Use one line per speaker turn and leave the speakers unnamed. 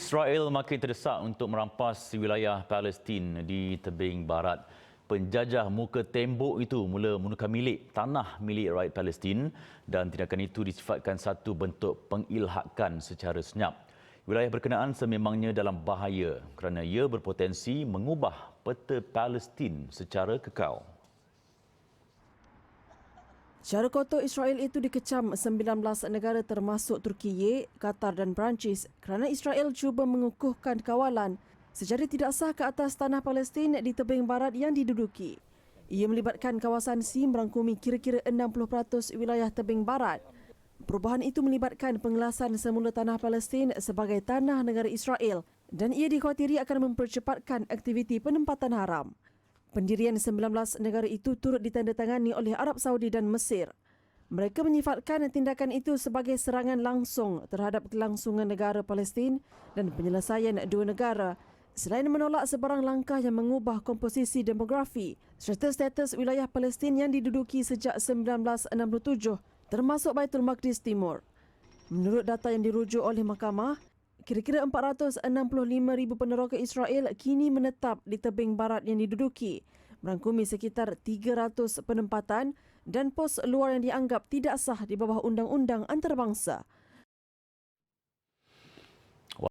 Israel makin terdesak untuk merampas wilayah Palestin di tebing barat. Penjajah muka tembok itu mula menggunakan milik tanah milik rakyat Palestin dan tindakan itu disifatkan satu bentuk pengilhakan secara senyap. Wilayah berkenaan sememangnya dalam bahaya kerana ia berpotensi mengubah peta Palestin secara kekal.
Secara kotor, Israel itu dikecam 19 negara termasuk Turkiye, Qatar dan Perancis kerana Israel cuba mengukuhkan kawalan secara tidak sah ke atas tanah Palestin di tebing barat yang diduduki. Ia melibatkan kawasan C merangkumi kira-kira 60% wilayah tebing barat. Perubahan itu melibatkan pengelasan semula tanah Palestin sebagai tanah negara Israel dan ia dikhawatiri akan mempercepatkan aktiviti penempatan haram. Pendirian 19 negara itu turut ditandatangani oleh Arab Saudi dan Mesir. Mereka menyifatkan tindakan itu sebagai serangan langsung terhadap kelangsungan negara Palestin dan penyelesaian dua negara, selain menolak sebarang langkah yang mengubah komposisi demografi serta status wilayah Palestin yang diduduki sejak 1967, termasuk Baitul Maqdis Timur. Menurut data yang dirujuk oleh mahkamah, kira-kira 465,000 peneroka Israel kini menetap di tebing barat yang diduduki, merangkumi sekitar 300 penempatan dan pos luar yang dianggap tidak sah di bawah undang-undang antarabangsa.